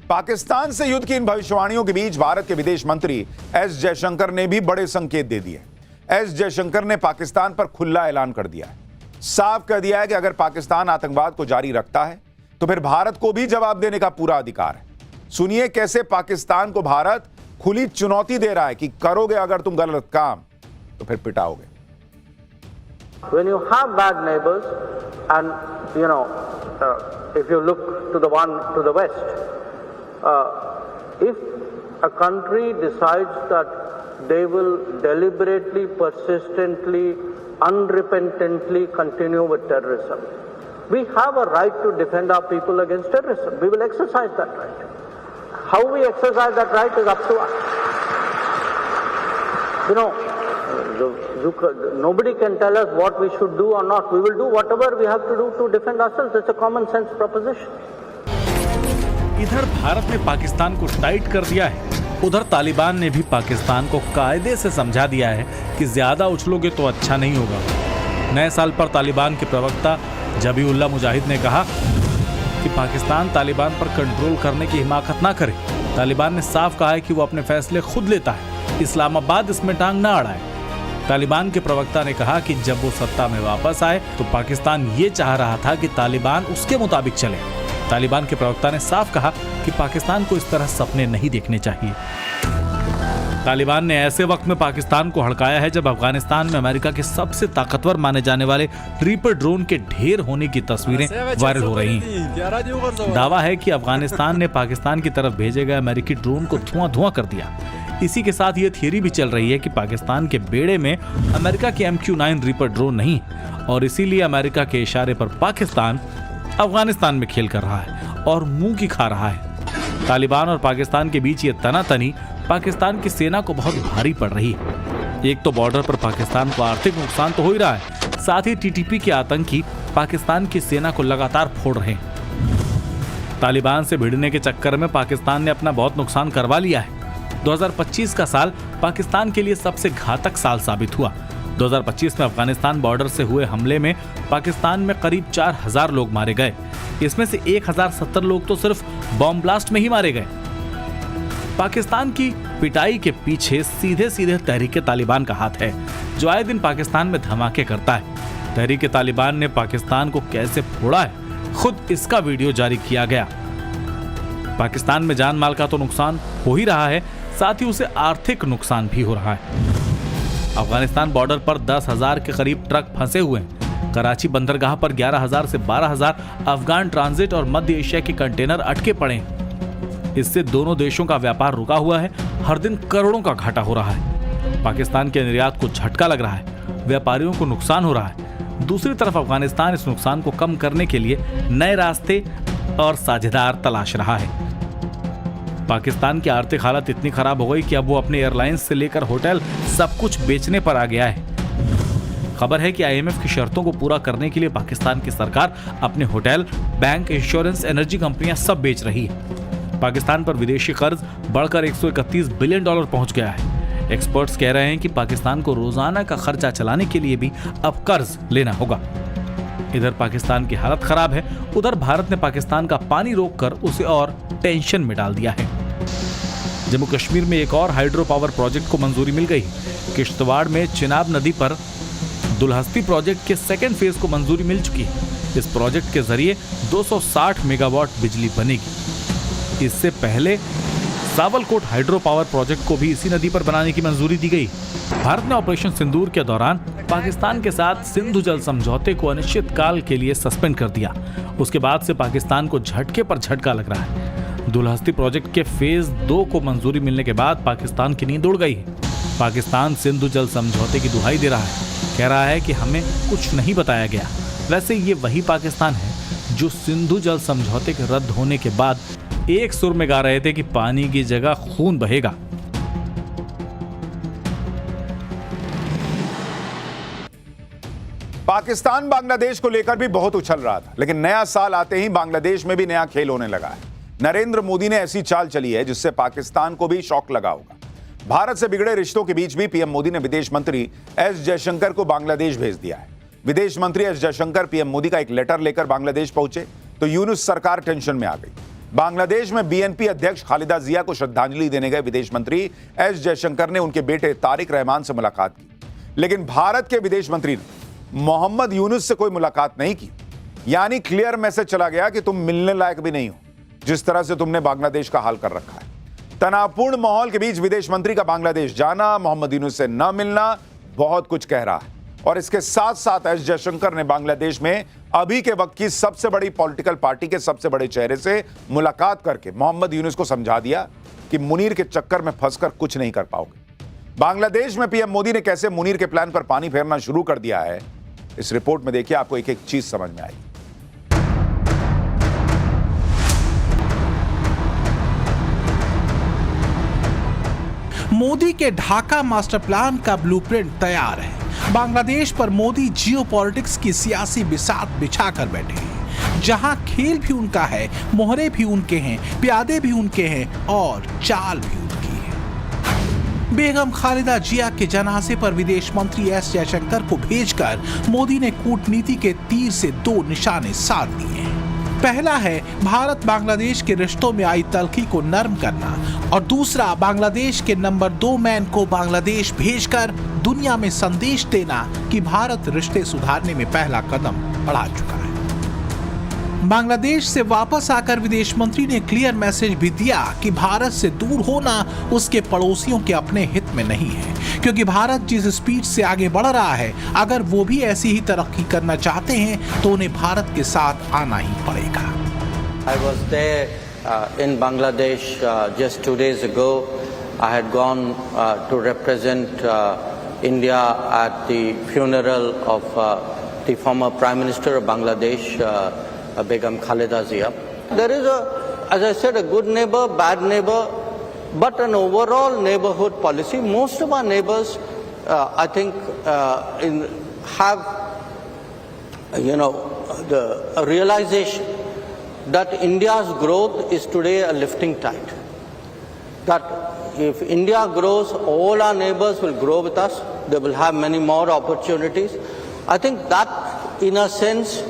पाकिस्तान से युद्ध की इन भविष्यवाणियों के बीच भारत के विदेश मंत्री एस जयशंकर ने भी बड़े संकेत दे दिए। एस जयशंकर ने पाकिस्तान पर खुला ऐलान कर दिया है, साफ कह दिया है कि अगर पाकिस्तान आतंकवाद को जारी रखता है तो फिर भारत को भी जवाब देने का पूरा अधिकार है। सुनिए कैसे पाकिस्तान को भारत खुली चुनौती दे रहा है कि करोगे अगर तुम गलत काम तो फिर पिटाओगे। When you have bad neighbors, and if you look to the one to the west, if a country decides that they will deliberately, persistently, unrepentantly continue with terrorism, we have a right to defend our people against terrorism. We will exercise that right. How we exercise that right is up to us. Nobody can tell us what we should do or not. We will do whatever we have to do to defend ourselves. It's a common sense proposition. इधर भारत ने पाकिस्तान को tight कर दिया है, उधर तालिबान ने भी पाकिस्तान को कायदे से समझा दिया है कि ज्यादा उछलोगे तो अच्छा नहीं होगा। नए साल पर तालिबान के प्रवक्ता जबीउल्लाह मुजाहिद ने कहा कि पाकिस्तान तालिबान पर कंट्रोल करने की हिमाकत ना करे। तालिबान ने साफ कहा है कि वो अपने फैसले खुद लेता है, इस्लामाबाद इसमें टांग ना अड़ाए। तालिबान के प्रवक्ता ने कहा कि जब वो सत्ता में वापस आए तो पाकिस्तान ये चाह रहा था कि तालिबान उसके मुताबिक चले। तालिबान के प्रवक्ता ने साफ कहा कि पाकिस्तान को इस तरह सपने नहीं देखने चाहिए। तालिबान ने ऐसे वक्त में पाकिस्तान को हड़काया है जब अफगानिस्तान में अमेरिका के सबसे ताकतवर माने जाने वाले रीपर ड्रोन के ढेर होने की तस्वीरें वायरल हो रही हैं। दावा है कि अफगानिस्तान ने पाकिस्तान की तरफ भेजे गए अमेरिकी ड्रोन को धुआं कर दिया। इसी के साथ ये थियरी भी चल रही है कि पाकिस्तान के बेड़े में अमेरिका के MQ-9 रीपर ड्रोन नहीं और इसीलिए अमेरिका के इशारे पर पाकिस्तान अफगानिस्तान में खेल कर रहा है और मुंह की खा रहा है। तालिबान और पाकिस्तान के बीच ये तनातनी पाकिस्तान की सेना को बहुत भारी पड़ रही है। एक तो बॉर्डर पर पाकिस्तान को आर्थिक नुकसान तो हो ही रहा है, साथ ही TTP के आतंकी पाकिस्तान की सेना को लगातार फोड़ रहे हैं। तालिबान से भिड़ने के चक्कर में पाकिस्तान ने अपना बहुत नुकसान करवा लिया है। 2025 का साल पाकिस्तान के लिए सबसे घातक साल साबित हुआ। 2025 में अफगानिस्तान बॉर्डर से हुए हमले में पाकिस्तान में करीब 4000 लोग मारे गए। इसमें से 1070 लोग तो सिर्फ बॉम्ब ब्लास्ट में ही मारे गए। पाकिस्तान की पिटाई के पीछे सीधे सीधे तहरीके तालिबान का हाथ है, जो आए दिन पाकिस्तान में धमाके करता है। तहरीके तालिबान ने पाकिस्तान को कैसे फोड़ा है, खुद इसका वीडियो जारी किया गया। पाकिस्तान में जान माल का तो नुकसान हो ही रहा है, साथ ही उसे आर्थिक नुकसान भी हो रहा है। अफगानिस्तान बॉर्डर पर 10,000 के करीब ट्रक फंसे हुए हैं। कराची बंदरगाह पर 11,000 से 12,000 अफगान ट्रांजिट और मध्य एशिया के कंटेनर अटके पड़े हैं। इससे दोनों देशों का व्यापार रुका हुआ है, हर दिन करोड़ों का घाटा हो रहा है। पाकिस्तान के निर्यात को झटका लग रहा है, व्यापारियों को नुकसान हो रहा है। दूसरी तरफ अफगानिस्तान इस नुकसान को कम करने के लिए नए रास्ते और साझेदार तलाश रहा है। पाकिस्तान की आर्थिक हालत इतनी खराब हो गई कि अब वो अपने एयरलाइंस से लेकर होटल सब कुछ बेचने पर आ गया है। खबर है कि IMF की शर्तों को पूरा करने के लिए पाकिस्तान की सरकार अपने होटल, बैंक, इंश्योरेंस, एनर्जी कंपनियां सब बेच रही है। पाकिस्तान पर विदेशी कर्ज बढ़कर $131 बिलियन पहुंच गया है। एक्सपर्ट्स कह रहे हैं कि पाकिस्तान को रोजाना का खर्चा चलाने के लिए भी अब कर्ज लेना होगा। इधर पाकिस्तान की हालत खराब है, उधर भारत ने पाकिस्तान का पानी रोककर उसे और टेंशन में डाल दिया है। जम्मू कश्मीर में एक और हाइड्रो पावर प्रोजेक्ट को मंजूरी मिल गई। किश्तवाड़ में चिनाब नदी पर दुलहस्ती प्रोजेक्ट के सेकेंड फेज को मंजूरी मिल चुकी है। इस प्रोजेक्ट के जरिए 260 मेगावाट बिजली बनेगी। इससे पहले सावलकोट हाइड्रो पावर प्रोजेक्ट को भी इसी नदी पर बनाने की मंजूरी दी गई। भारत ने ऑपरेशन सिंदूर के दौरान पाकिस्तान के साथ सिंधु जल समझौते को अनिश्चित काल के लिए सस्पेंड कर दिया। उसके बाद से पाकिस्तान को झटके पर झटका लग रहा है। दुलहस्ती प्रोजेक्ट के फेज 2 को मंजूरी मिलने के बाद पाकिस्तान की नींद उड़ गई है। पाकिस्तान सिंधु जल समझौते की दुहाई दे रहा है, कह रहा है कि हमें कुछ नहीं बताया गया। वैसे ये वही पाकिस्तान है जो सिंधु जल समझौते के रद्द होने के बाद एक सुर में गा रहे थे कि पानी की जगह खून बहेगा। पाकिस्तान बांग्लादेश को लेकर भी बहुत उछल रहा था, लेकिन नया साल आते ही बांग्लादेश में भी नया खेल होने लगा है। नरेंद्र मोदी ने ऐसी चाल चली है जिससे पाकिस्तान को भी शॉक लगा होगा। भारत से बिगड़े रिश्तों के बीच भी पीएम मोदी ने विदेश मंत्री एस जयशंकर को बांग्लादेश भेज दिया है। विदेश मंत्री एस जयशंकर पीएम मोदी का एक लेटर लेकर बांग्लादेश पहुंचे तो यूनुस सरकार टेंशन में आ गई। बांग्लादेश में बीएनपी अध्यक्ष खालिदा जिया को श्रद्धांजलि देने गए विदेश मंत्री एस जयशंकर ने उनके बेटे तारिक रहमान से मुलाकात की, लेकिन भारत के विदेश मंत्री ने मोहम्मद यूनुस से कोई मुलाकात नहीं की। यानी क्लियर मैसेज चला गया कि तुम मिलने लायक भी नहीं हो, जिस तरह से तुमने बांग्लादेश का हाल कर रखा है। तनावपूर्ण माहौल के बीच विदेश मंत्री का बांग्लादेश जाना, मोहम्मद यूनुस से न मिलना बहुत कुछ कह रहा है। और इसके साथ साथ एस जयशंकर ने बांग्लादेश में अभी के वक्त की सबसे बड़ी पॉलिटिकल पार्टी के सबसे बड़े चेहरे से मुलाकात करके मोहम्मद यूनुस को समझा दिया कि मुनीर के चक्कर में फंसकर कुछ नहीं कर पाओगे। बांग्लादेश में पीएम मोदी ने कैसे मुनीर के प्लान पर पानी फेरना शुरू कर दिया है, इस रिपोर्ट में देखिए, आपको एक एक चीज समझ में आएगी। मोदी के ढाका मास्टर प्लान का ब्लूप्रिंट तैयार है। बांग्लादेश पर मोदी जियोपॉलिटिक्स की सियासी बिसात बिछाकर बैठे हैं, जहां खेल भी उनका है, मोहरे भी उनके हैं, प्यादे भी उनके हैं और चाल भी उनकी है। बेगम खालिदा जिया के जनाजे पर विदेश मंत्री एस जयशंकर को भेजकर मोदी ने कूटनीति के तीर से 2 निशाने साध लिए हैं। पहला है भारत बांग्लादेश के रिश्तों में आई तल्खी को नरम करना, और दूसरा बांग्लादेश के नंबर 2 मैन को बांग्लादेश भेजकर दुनिया में संदेश देना कि भारत रिश्ते सुधारने में पहला कदम बढ़ा चुका है। बांग्लादेश से वापस आकर विदेश मंत्री ने क्लियर मैसेज भी दिया कि भारत से दूर होना उसके पड़ोसियों के अपने हित में नहीं है, क्योंकि भारत जिस स्पीड से आगे बढ़ रहा है, अगर वो भी ऐसी ही तरक्की करना चाहते हैं तो उन्हें भारत के साथ आना ही पड़ेगा। I was there in Bangladesh just 2 days ago. I had gone to represent India at the funeral of the former Prime Minister of Bangladesh, Begum Khalida Zia. There is as I said, a good neighbor, bad neighbor, but an overall neighborhood policy. Most of our neighbors, I think, have, a realization that India's growth is today a lifting tide. That if India grows, all our neighbors will grow with us. They will have many more opportunities. I think that, in a sense,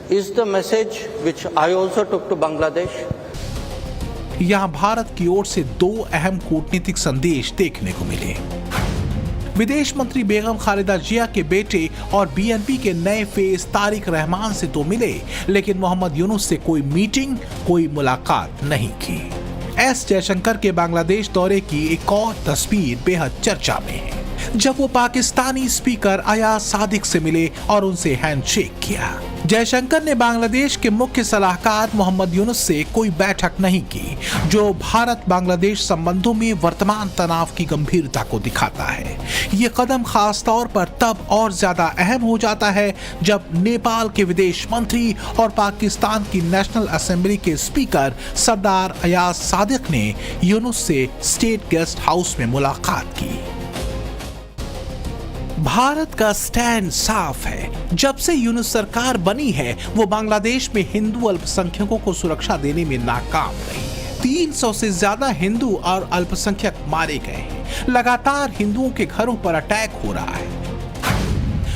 is the message which I also took to Bangladesh. यहां भारत की ओर से 2 अहम कूटनीतिक संदेश देखने को मिले। विदेश मंत्री बेगम खालिदा जिया के बेटे और बीएनपी के नए फेस तारिक रहमान से तो मिले, लेकिन मोहम्मद यूनुस से कोई मीटिंग, कोई मुलाकात नहीं की। एस जयशंकर के बांग्लादेश दौरे की एक और तस्वीर बेहद चर्चा में है, जब वो पाकिस्तानी स्पीकर अयाज सादिक से मिले और उनसे हैंडशेक किया। जयशंकर ने बांग्लादेश के मुख्य सलाहकार मोहम्मद यूनुस से कोई बैठक नहीं की, जो भारत बांग्लादेश संबंधों में वर्तमान तनाव की गंभीरता को दिखाता है। ये कदम खास तौर पर तब और ज्यादा अहम हो जाता है जब नेपाल के विदेश मंत्री और पाकिस्तान की नेशनल असेंबली के स्पीकर सरदार अयाज सादिक ने यूनुस से स्टेट गेस्ट हाउस में मुलाकात की। भारत का स्टैंड साफ है। जब से यूनुस सरकार बनी है, वो बांग्लादेश में हिंदू अल्पसंख्यकों को सुरक्षा देने में नाकाम रही है। 300 से ज्यादा हिंदू और अल्पसंख्यक मारे गए हैं। लगातार हिंदुओं के घरों पर अटैक हो रहा है।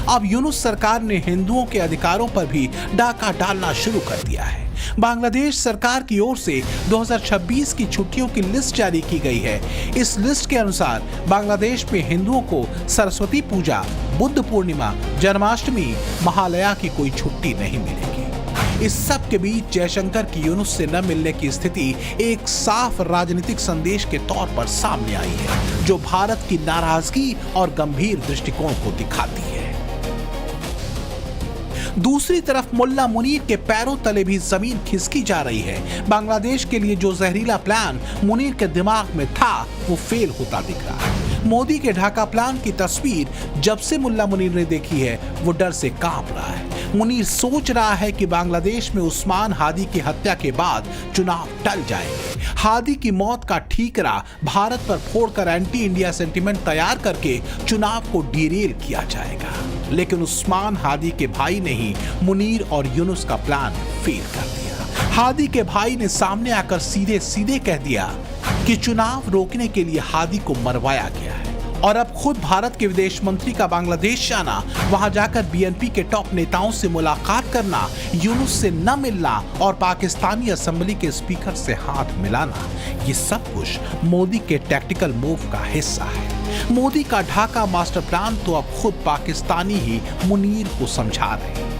अब यूनुस सरकार ने हिंदुओं के अधिकारों पर भी डाका डालना शुरू कर दिया है। बांग्लादेश सरकार की ओर से 2026 की छुट्टियों की लिस्ट जारी की गई है। इस लिस्ट के अनुसार बांग्लादेश में हिंदुओं को सरस्वती पूजा, बुद्ध पूर्णिमा, जन्माष्टमी, महालया की कोई छुट्टी नहीं मिलेगी। इस सब के बीच जयशंकर की यूनुस से न मिलने की स्थिति एक साफ राजनीतिक संदेश के तौर पर सामने आई है, जो भारत की नाराजगी और गंभीर दृष्टिकोण को दिखाती है। दूसरी तरफ मुल्ला मुनीर के पैरों तले भी जमीन खिसकी जा रही है। बांग्लादेश के लिए जो जहरीला प्लान मुनीर के दिमाग में था, वो फेल होता दिख रहा है। मोदी के ढाका प्लान की तस्वीर जब से मुल्ला मुनीर ने देखी है, वो डर से कांप रहा है। मुनीर सोच रहा है कि बांग्लादेश में उस्मान हादी की हत्या के बाद चुनाव टल जाएंगे। हादी की मौत का ठीकरा भारत पर फोड़कर एंटी इंडिया सेंटिमेंट तैयार करके चुनाव को डिरेल किया जाएगा। लेकिन उस्मान हादी के भाई ने ही मुनीर और यूनुस का प्लान फेल कर दिया। हादी के भाई ने सामने आकर सीधे सीधे कह दिया कि चुनाव रोकने के लिए हादी को मरवाया गया है और अब खुद भारत के विदेश मंत्री का बांग्लादेश जाना, वहां जाकर बीएनपी के टॉप नेताओं से मुलाकात करना, यूनुस से न मिलना और पाकिस्तानी असेंबली के स्पीकर से हाथ मिलाना, ये सब कुछ मोदी के टैक्टिकल मूव का हिस्सा है। मोदी का ढाका मास्टर प्लान तो अब खुद पाकिस्तानी ही मुनीर को समझा रहे हैं।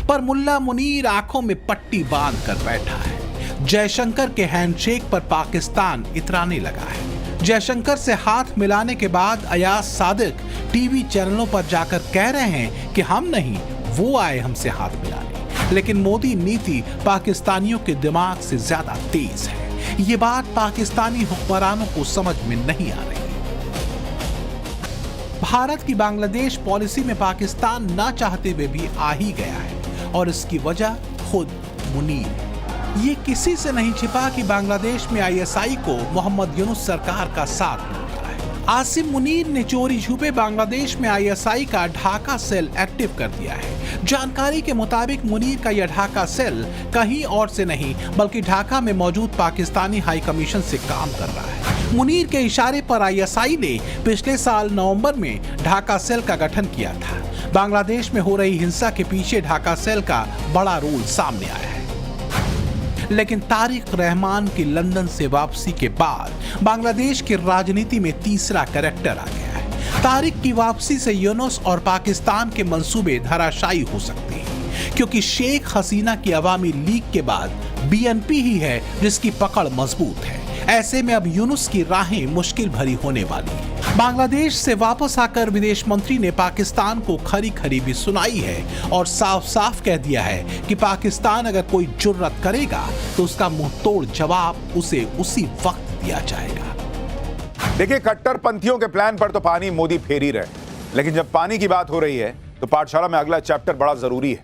पर मुल्ला मुनीर आंखों में पट्टी बांध कर बैठा है। जयशंकर के हैंडशेक पर पाकिस्तान इतराने लगा है। जयशंकर से हाथ मिलाने के बाद अयाज सादिक टीवी चैनलों पर जाकर कह रहे हैं कि हम नहीं, वो आए हमसे हाथ मिलाने। लेकिन मोदी नीति पाकिस्तानियों के दिमाग से ज्यादा तेज है। ये बात पाकिस्तानी हुक्मरानों को समझ में नहीं आ रही। भारत की बांग्लादेश पॉलिसी में पाकिस्तान ना चाहते हुए भी आ ही गया है और इसकी वजह खुद मुनीर है। ये किसी से नहीं छिपा कि बांग्लादेश में आईएसआई को मोहम्मद यूनुस सरकार का साथ मिलता है। आसिम मुनीर ने चोरी छुपे बांग्लादेश में आईएसआई का ढाका सेल एक्टिव कर दिया है। जानकारी के मुताबिक मुनीर का यह ढाका सेल कहीं और से नहीं बल्कि ढाका में मौजूद पाकिस्तानी हाई कमीशन से काम कर रहा है। मुनीर के इशारे पर आईएसआई ने पिछले साल नवंबर में ढाका सेल का गठन किया था। बांग्लादेश में हो रही हिंसा के पीछे ढाका सेल का बड़ा रोल सामने आया है। लेकिन तारिक रहमान की लंदन से वापसी के बाद बांग्लादेश की राजनीति में तीसरा कैरेक्टर आ गया है। तारिक की वापसी से यूनुस और पाकिस्तान के मंसूबे धराशायी हो सकते हैं, क्योंकि शेख हसीना की अवामी लीग के बाद बीएनपी ही है जिसकी पकड़ मजबूत है। ऐसे में अब यूनुस की राहें मुश्किल भरी होने वाली है। बांग्लादेश से वापस आकर विदेश मंत्री ने पाकिस्तान को खरी खरी भी सुनाई है और साफ साफ कह दिया है कि पाकिस्तान अगर कोई जुर्रत करेगा तो उसका मुंह तोड़ जवाब उसे उसी वक्त दिया जाएगा। देखिए, कट्टरपंथियों के प्लान पर तो पानी मोदी फेर ही रहे, लेकिन जब पानी की बात हो रही है तो पाठशाला में अगला चैप्टर बड़ा जरूरी है।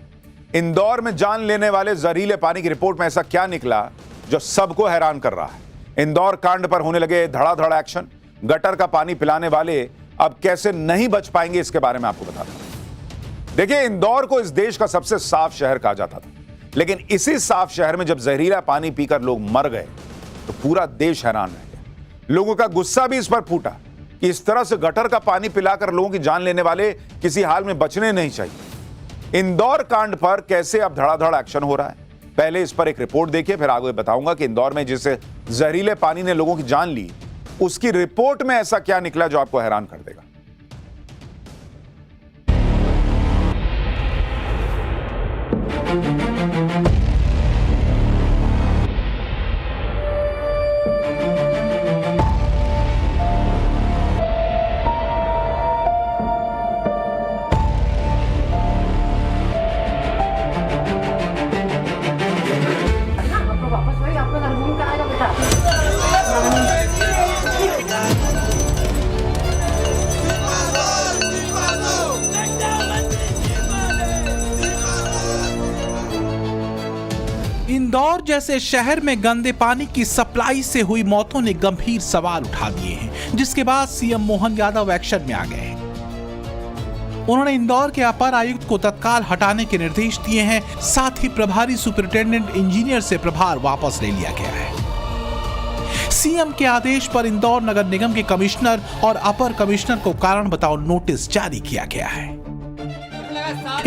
इंदौर में जान लेने वाले जहरीले पानी की रिपोर्ट में ऐसा क्या निकला जो सबको हैरान कर रहा है। इंदौर कांड पर होने लगे धड़ाधड़ एक्शन। गटर का पानी पिलाने वाले अब कैसे नहीं बच पाएंगे, इसके बारे में आपको बताता हूं। देखिए, इंदौर को इस देश का सबसे साफ शहर कहा जाता था, लेकिन इसी साफ शहर में जब जहरीला पानी पीकर लोग मर गए तो पूरा देश हैरान रह गया। लोगों का गुस्सा भी इस पर फूटा कि इस तरह से गटर का पानी पिलाकर लोगों की जान लेने वाले किसी हाल में बचने नहीं चाहिए। इंदौर कांड पर कैसे अब धड़ाधड़ एक्शन हो रहा है, पहले इस पर एक रिपोर्ट देखिए, फिर आगे बताऊंगा कि इंदौर में जिसे जहरीले पानी ने लोगों की जान ली, उसकी रिपोर्ट में ऐसा क्या निकला जो आपको हैरान कर देगा। इंदौर जैसे शहर में गंदे पानी की सप्लाई से हुई मौतों ने गंभीर सवाल उठा दिए हैं, जिसके बाद सीएम मोहन यादव एक्शन में आ गए। उन्होंने इंदौर के अपर आयुक्त को तत्काल हटाने के निर्देश दिए हैं। साथ ही प्रभारी सुपरिटेंडेंट इंजीनियर से प्रभार वापस ले लिया गया है। सीएम के आदेश पर इंदौर नगर निगम के कमिश्नर और अपर कमिश्नर को कारण बताओ नोटिस जारी किया गया है।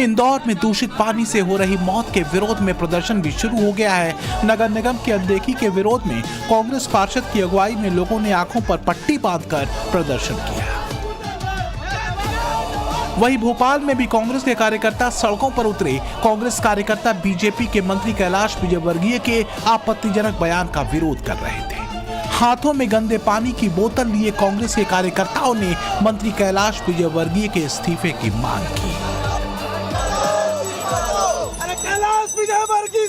इंदौर में दूषित पानी से हो रही मौत के विरोध में प्रदर्शन भी शुरू हो गया है। नगर निगम की अनदेखी के विरोध में कांग्रेस पार्षद की अगुवाई में लोगों ने आंखों पर पट्टी बांधकर प्रदर्शन किया। वहीं भोपाल में भी कांग्रेस के कार्यकर्ता सड़कों पर उतरे। कांग्रेस कार्यकर्ता बीजेपी के मंत्री कैलाश विजयवर्गीय के आपत्तिजनक बयान का विरोध कर रहे थे। हाथों में गंदे पानी की बोतल लिए कांग्रेस के कार्यकर्ताओं ने मंत्री कैलाश विजयवर्गीय के इस्तीफे की मांग की।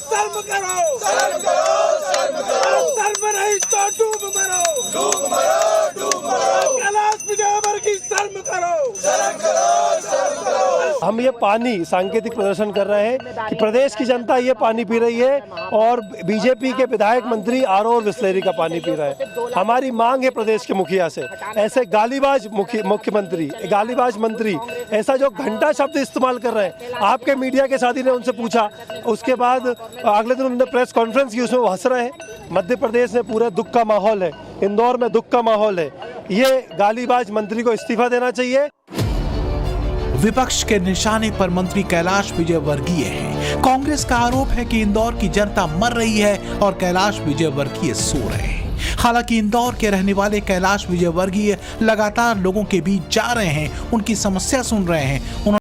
शर्म करो, शर्म करो, शर्म करो, शर्म नहीं तो डूब मरो, डूब मरो, डूब मरो, कैलाश विजयवर्गीय शर्म करो, शर्म करो, शर्म करो। हम ये पानी सांकेतिक प्रदर्शन कर रहे हैं कि प्रदेश की जनता ये पानी पी रही है और बीजेपी के विधायक मंत्री आरओ और बिस्लेरी का पानी पी रहे हैं। हमारी मांग है प्रदेश के मुखिया से, ऐसे गालीबाज मुख्यमंत्री, गालीबाज मंत्री, ऐसा जो घंटा शब्द इस्तेमाल कर रहे हैं। आपके मीडिया के साथी ने उनसे पूछा, उसके बाद अगले दिन उन्होंने प्रेस कॉन्फ्रेंस की, उसमें वो हंस रहे हैं। मध्य प्रदेश में पूरा दुख का माहौल है, इंदौर में दुख का माहौल है। ये गालीबाज मंत्री को इस्तीफा देना चाहिए। विपक्ष के निशाने पर मंत्री कैलाश विजयवर्गीय हैं। कांग्रेस का आरोप है कि इंदौर की जनता मर रही है और कैलाश विजयवर्गीय सो रहे हैं। हालांकि इंदौर के रहने वाले कैलाश विजयवर्गीय लगातार लोगों के बीच जा रहे हैं, उनकी समस्या सुन रहे हैं।